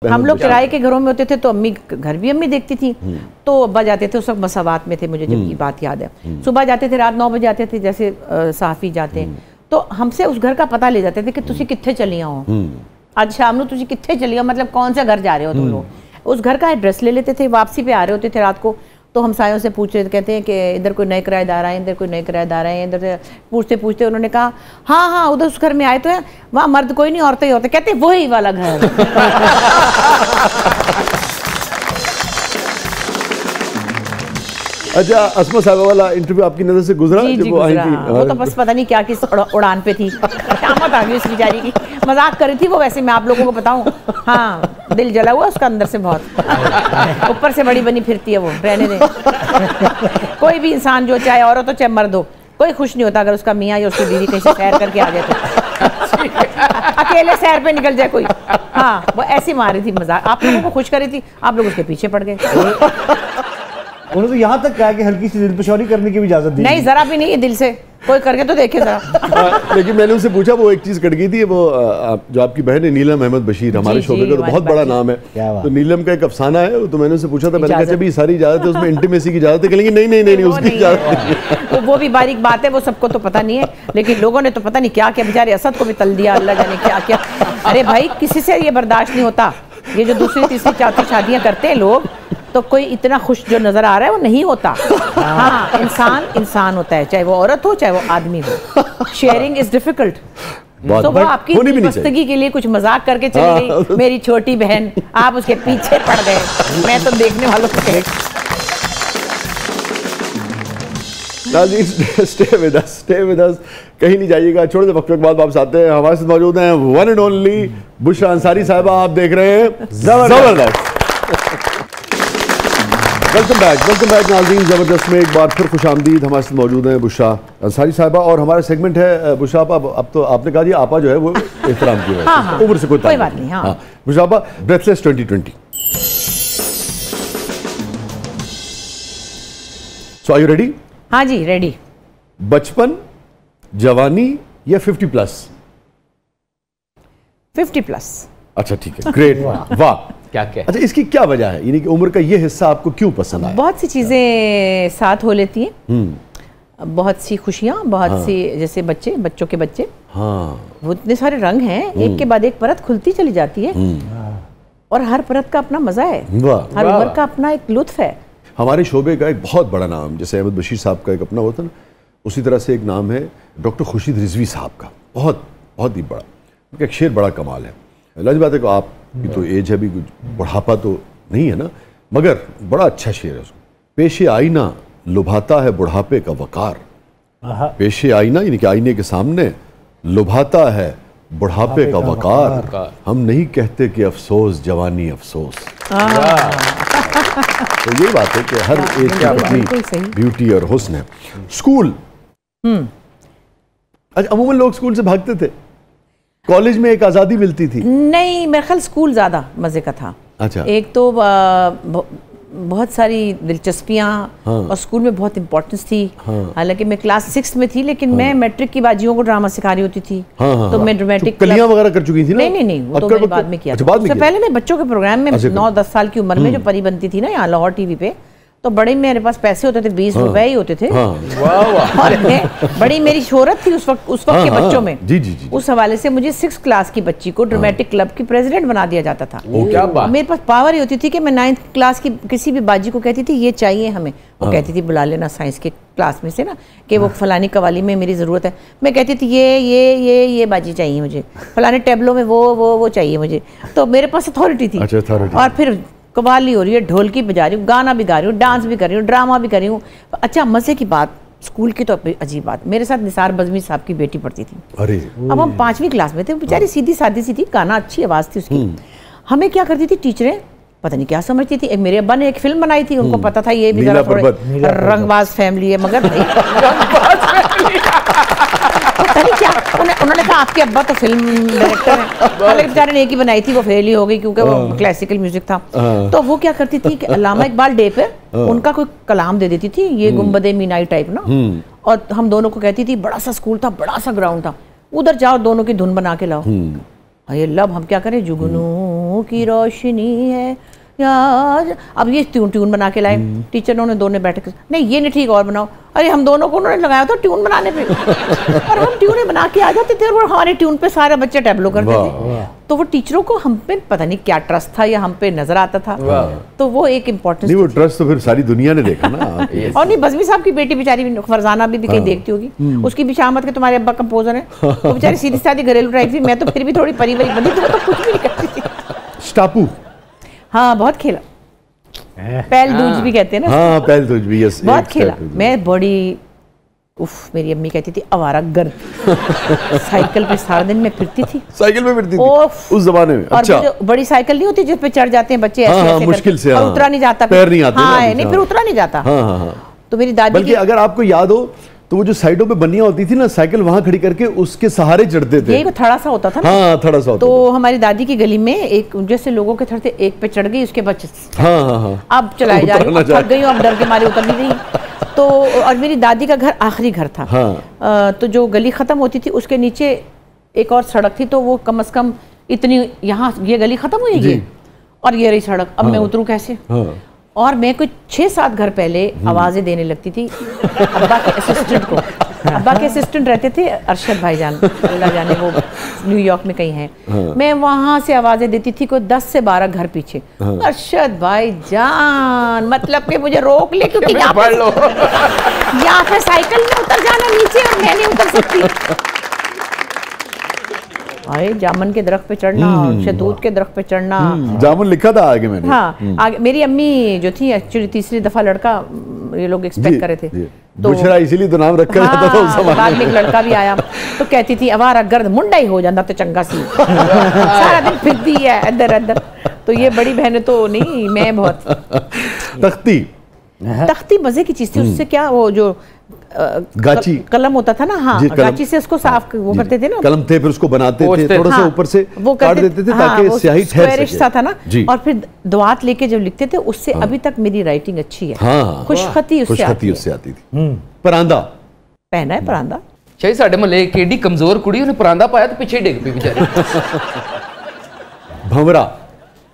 हम लोग किराए के घरों में होते थे तो अम्मी घर भी अम्मी देखती थी, तो अब्बा जाते थे, उस वक्त मसावात में थे, मुझे जब की बात याद है। सुबह जाते थे, रात 9 बजे आते थे, जैसे सहाफ़ी जाते हैं, तो हमसे उस घर का पता ले जाते थे कि तुसी कित्थे चली हो, आज शाम को तुसी कित्थे चली हो, मतलब कौन से घर जा रहे हो तुम लोग। उस घर का एड्रेस ले लेते थे, वापसी पे आ रहे होते थे रात को, तो हमसायों से पूछ रहे थे, कहते हैं कि इधर कोई नए किराएदार आए, इधर कोई नए किराएदार आए, इधर से पूछते पूछते उन्होंने कहा हाँ हाँ उधर उस घर में आए तो है, वहाँ मर्द कोई नहीं औरतें ही होते, कहते वही वाला घर। अच्छा, अस्मा साहिबा वाला इंटरव्यू आपकी नजर से गुजरा? जी, जी, वो आई थी, वो तो बस पता नहीं क्या किस उड़ान पे थी, शामत आ गई उस बेचारी की, मजाक कर रही थी वो। वैसे मैं आप लोगों को बताऊं, हाँ दिल जला हुआ उसका अंदर से बहुत, ऊपर से बड़ी बनी फिरती है वो, रहने दे। कोई भी इंसान जो चाहे औरत हो चाहे मर्द हो, कोई खुश नहीं होता अगर उसका मियाँ या उसकी बीवी कहीं से सैर करके आ जाए तो, अकेले सैर पे निकल जाए कोई। हाँ वो ऐसी मारी थी मजाक, आप लोगों को खुश कर रही थी, आप लोग उसके पीछे पड़ गए। उन्होंने तो यहाँ तक कहा कि हल्की सी दिलपशौरी करने की भी इजाजत दी। नहीं, जरा भी नहीं है, दिल से कोई करके तो देखे जरा। लेकिन मैंने उनसे पूछा, वो एक चीज कट गई थी, वो जो आपकी बहन है नीलम अहमद बशीर, हमारे शोबे का तो बहुत बड़ा नाम है, तो नीलम का एक अफसाना है, तो मैंने उनसे पूछा था, मैंने कहा भी सारी इजाजत है उसमें, इंटीमेसी की इजाजत है, कहेंगे नहीं नहीं नहीं उसकी इजाजत नहीं। वो भी बारीक बात है, वो सबको तो पता नहीं है, लेकिन लोगों ने तो पता नहीं क्या क्या, बेचारे असद को भी तल दिया, अल्लाह जाने क्या क्या। अरे भाई किसी से ये बर्दाश्त नहीं होता, ये जो दूसरी तीसरी चौथी शादियां करते हैं लोग, तो कोई इतना खुश जो नजर आ रहा है वो नहीं होता। हाँ इंसान इंसान होता है, चाहे वो औरत हो चाहे वो आदमी हो। Sharing is difficult. तो वो आपकी मस्तगी के लिए कुछ मजाक करके चली गई, मेरी छोटी बहन, आप उसके पीछे पड़ गए। मैं तो देखने वालों को कह, स्टे विद अस, कहीं नहीं जाइएगा, छोटे से वक्त के बाद वापस आते हैं। हमारे साथ मौजूद हैं one and only Bushra Ansari साहिबा, आप देख रहे हैं जबरदस्त। वेलकम बैक नाज़रीन, ज़बरदस्त में एक बार फिर खुशामदीद। हमारे साथ मौजूद हैं बुशरा अंसारी साहिबा, और हमारा सेगमेंट है बुशरा आपा, अब तो आपने कहा जी आपा जो है वो एहतराम की वजह से, उम्र से कोई बात नहीं। हाँ बुशरा आपा, breathless 2020, so are you ready? हाँ जी रेडी। बचपन, जवानी या 50+? 50+। अच्छा ठीक है, ग्रेट, वाह क्या क्या। अच्छा, इसकी क्या वजह है, यानी कि उम्र का ये हिस्सा आपको क्यों पसंद आया? बहुत सी चीजें साथ हो लेती हैं, बहुत सी खुशियाँ, बहुत सी, जैसे बच्चों के बच्चे, हाँ वो इतने सारे रंग हैं, एक के बाद एक परत खुलती चली जाती है, और हर परत का अपना मजा है, हर उम्र का अपना एक लुत्फ है। हमारे शोबे का एक बहुत बड़ा नाम, जैसे अहमद बशीर साहब का एक अपना होता है ना, उसी तरह से एक नाम है डॉक्टर खुर्शीद रिजवी साहब का, बहुत बहुत ही बड़ा, उनका एक शेर बड़ा कमाल है। लाज बात है कि आपकी तो एज है भी, कुछ बुढ़ापा तो नहीं है ना, मगर बड़ा अच्छा शेर है उसको। पेशे आईना लुभाता है बुढ़ापे का वकार, पेशे आईना यानी कि आईने के सामने लुभाता है बुढ़ापे का वकार, हम नहीं कहते कि अफसोस जवानी अफसोस। तो ये बात है कि हर एज की अपनी ब्यूटी और हुस्न है। स्कूल, अच्छा अमूमन लोग स्कूल से भागते थे, कॉलेज में एक आज़ादी मिलती थी? नहीं, मेरे ख्याल स्कूल ज़्यादा मज़े का था। अच्छा, एक तो बहुत सारी दिलचस्पियाँ, और स्कूल में बहुत इम्पोर्टेंस थी। हालांकि मैं क्लास 6 में थी, लेकिन मैं मैट्रिक की बाजियों को ड्रामा सिखा रही होती थी, तो मैं ड्रामेटिक कलियां वगैरह कर चुकी थी ना? नहीं, वो तो मैंने बाद में किया। उससे पहले मैं बच्चों के प्रोग्राम में 9-10 साल की उम्र में जो परी बनती थी ना यहाँ लाहौर टीवी पे, तो बड़े मेरे पास पैसे होते थे, 20 रुपए ही होते थे, और बड़ी मेरी शोहरत थी उस वक्त के बच्चों में। जी। उस हवाले से मुझे 6th क्लास की बच्ची को ड्रामेटिक क्लब की प्रेसिडेंट बना दिया जाता था। मेरे पास पावर ही होती थी कि मैं 9th क्लास की किसी भी बाजी को कहती थी ये चाहिए हमें, वो कहती थी बुला लेना साइंस के क्लास में से ना, कि वो फलानी कवाली में मेरी ज़रूरत है, मैं कहती थी ये बाजी चाहिए मुझे, फलाने टेबलों में वो चाहिए मुझे, तो मेरे पास अथॉरिटी थी। और फिर कवाली हो रही है, ढोलकी बजा रही हूँ, गाना भी गा रही हूँ, डांस भी कर रही हूँ, ड्रामा भी कर रही हूँ। अच्छा मज़े की बात, स्कूल की तो अजीब बात, मेरे साथ निसार बज़मी साहब की बेटी पढ़ती थी। अरे अब हम 5वीं क्लास में थे, बेचारी सीधी सादी सी थी, गाना अच्छी आवाज़ थी उसकी। हमें क्या करती थी टीचरें, पता नहीं क्या समझती थी। मेरे अब्बा ने एक फिल्म बनाई थी, उनको पता था ये भी जरा थोड़े रंगबाज फैमिली है, मगर पता नहीं क्या उन्होंने कहा आपके अब्बा तो फिल्म डायरेक्टर है, हालांकि बेचारे ने एक ही बनाई थी, वो फेल ही हो गई क्योंकि वो क्लासिकल म्यूजिक था। तो वो क्या करती थी कि अल्लामा इकबाल डे पे उनका कोई कलाम दे देती थी, ये गुंबदे मीनाई टाइप ना, और हम दोनों को कहती थी, बड़ा सा स्कूल था, बड़ा सा ग्राउंड था, उधर जाओ दोनों की धुन बना के लाओ। ये लब हम क्या करें, जुगनू आँखों की रोशनी है यार। अब ये ट्यून बना के लाए टीचर ने, दोनों बैठ के, नहीं ये नहीं ठीक और बनाओ। अरे हम दोनों को उन्होंने लगाया था ट्यून बनाने पे और हम ट्यून बना के आ जाते थे और हमारे ट्यून पे सारे बच्चे टैबलो करते थे। तो वो टीचरों को हम पे पता नहीं क्या ट्रस्ट था या हम पे नजर आता था। तो वो एक इम्पोर्टेंस, नहीं वो ट्रस्ट तो फिर सारी दुनिया ने देखा ना। और नहीं बज़मी साहब की बेटी बेचारी फरजाना भी कहीं देखती होगी, उसकी भी शामत के तुम्हारे अब्बा कंपोजर है, वो बेचारी सीधी सादी घरेलू टाइप थी। मैं तो फिर भी थोड़ी परिवार बनी थी, तो कुछ भी नहीं करती थी। स्टापू, हाँ बहुत खेला, पहल दूज भी कहते हैं ना। हाँ पहल दूज भी, यस, बहुत खेला मैं। बड़ी उफ, मेरी अम्मी कहती थी आवारा गर्द। साइकिल पे सारा दिन मैं फिरती थी। साइकिल पे फिरती थी उस जमाने में? और अच्छा। जो बड़ी साइकिल नहीं होती जिस पे चढ़ जाते हैं बच्चे ऐसे हाँ, ऐसे मुश्किल से, और हाँ, उतरा नहीं जाता, पैर नहीं आते, हाँ, नहीं फिर उतरा नहीं जाता। तो मेरी दादी, बल्कि अगर आपको याद हो तो वो जो साइडों पे बनियां होती थी ना, साइकिल वहां खड़ी करके उसके सहारे चढ़ते थे। यही थड़ा सा होता था ना। हाँ थड़ा सा होता तो हमारी दादी की गली में एक जैसे लोगों के थड़ते एक पे चढ़ गई, उसके बाद हाँ अब चलाए जा रही हूँ, थक गई हूँ, अब डर के मारे उतर नहीं रही। तो और मेरी दादी का घर आखिरी घर था। तो जो गली खत्म होती थी उसके नीचे एक और सड़क थी, तो वो कम से कम इतनी, यहाँ ये गली खत्म हुई और ये रही सड़क। अब मैं उतरूँ कैसे? और मैं कुछ 6-7 घर पहले आवाजें देने लगती थी अब्बा के असिस्टेंट को। अब्बा के असिस्टेंट रहते थे अरशद भाईजान, अल्लाह जाने वो न्यूयॉर्क में कहीं हैं। मैं वहां से आवाजें देती थी कोई 10 से 12 घर पीछे, अरशद भाईजान, मतलब कि मुझे रोक ले, क्योंकि यहाँ पे साइकिल में उतर जाना नीचे और मैं नहीं उतर सकती। अरे जामुन के दरख्त पे चढ़ना, शहतूत के दरख्त पे चढ़ना। जामुन लिखा था आगे मैंने। हाँ आगे मेरी अम्मी जो थी एक्चुअली तीसरी दफा लड़का ये लोग एक्सपेक्ट कर रहे थे, तो इसीलिए तो नाम रखा जाता था उस जमाने में। बाद में एक लड़का भी आया तो कहती थी अवारा गर्द मुंडा ही हो जाता तो चंगा सी। सारा दिन फिरती है इधर इधर। तो ये बड़ी बहनें तो नहीं, मैं बहुत। तख्ती मजे की चीज थी, उससे क्या वो जो गाची कलम होता था ना, हाँ गाची से उसको साफ वो करते थे ना, कलम थे फिर उसको बनाते थे, थोड़ा सा ऊपर से वो काट देते थे ताकि स्याही ठहर सके। सा था ना, और फिर दुआत लेके जब लिखते थे उससे अभी तक मेरी राइटिंग अच्छी है। खुशखती उससे आती थी। परांदा पहना है, परांदा शायद साडे महल्ले एक एडी कमजोर कुड़ी उन्हें परांदा पाया तो पीछे डिग पई बेचारी। भंवरा,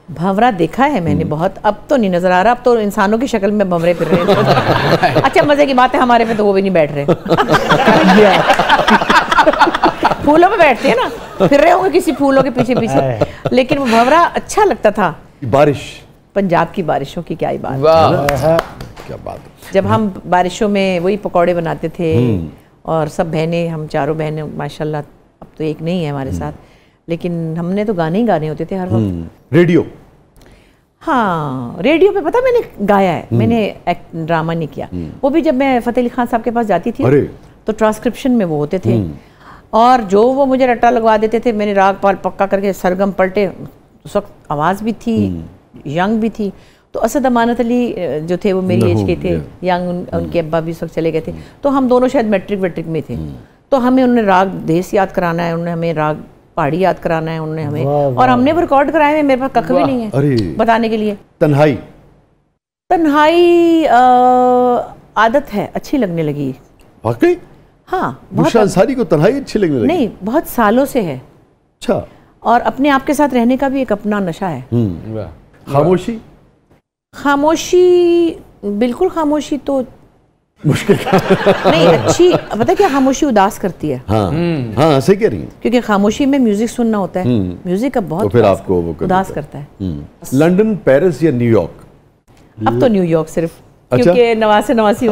भंवरा देखा है मैंने बहुत, अब तो नहीं नजर आ रहा, अब तो इंसानों की शक्ल में भंवरे फिर रहे हैं। अच्छा मजे की बात है, हमारे पे तो वो भी नहीं बैठ रहे। फूलों पे बैठते हैं ना, फिर रहे होंगे किसी फूलों के पीछे पीछे, लेकिन वो भंवरा अच्छा लगता था। बारिश, पंजाब की बारिशों की क्या ही बात, क्या बात। जब हम बारिशों में वही पकौड़े बनाते थे और सब बहनें, हम चारों बहनें माशाल्लाह, अब तो एक नहीं है हमारे साथ, लेकिन हमने तो गाने ही गाने होते थे हर वक्त। रेडियो, हाँ रेडियो पे पता मैंने गाया है, मैंने ड्रामा नहीं किया। वो भी जब मैं फतेह अली खान साहब के पास जाती थी तो ट्रांसक्रिप्शन में वो होते थे, और जो वो मुझे रट्टा लगवा देते थे, मैंने राग पाल पक्का करके सरगम पलटे, उस वक्त आवाज़ भी थी, यंग भी थी। तो असद अमानत अली जो थे वो मेरी एज के थे, यंग, उनके अब्बा भी उस वक्त चले गए थे, तो हम दोनों शायद मैट्रिक में थे। तो हमें उन्होंने राग देश याद कराना है, उन्होंने हमें राग पहाड़ी याद कराना है उन्होंने हमें, और हमने वो रिकॉर्ड कराए हैं, मेरे पास कख भी नहीं है बताने के लिए। तन्हाई, तन्हाई आदत है, अच्छी लगने लगी वाकई। हाँ बुशरा अंसारी को तन्हाई अच्छी लगने लगी? नहीं, बहुत सालों से है। अच्छा। और अपने आप के साथ रहने का भी एक अपना नशा है। खामोशी, खामोशी बिल्कुल, खामोशी तो मुश्किल नहीं, अच्छी पता क्या, खामोशी उदास करती है। हाँ सही कह रही हैं, क्योंकि खामोशी में म्यूजिक सुनना होता है, म्यूजिक का बहुत, तो फिर आपको वो उदास करता है। लंदन, पेरिस या न्यूयॉर्क? अब तो न्यूयॉर्क सिर्फ, क्योंकि नवासी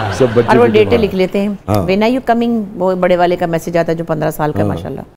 सब बच्चे और वो डेटे लिख लेते हैं। व्हेन आर यू कमिंग, वो बड़े वाले का मैसेज आता है जो 15 साल का माशाल्लाह।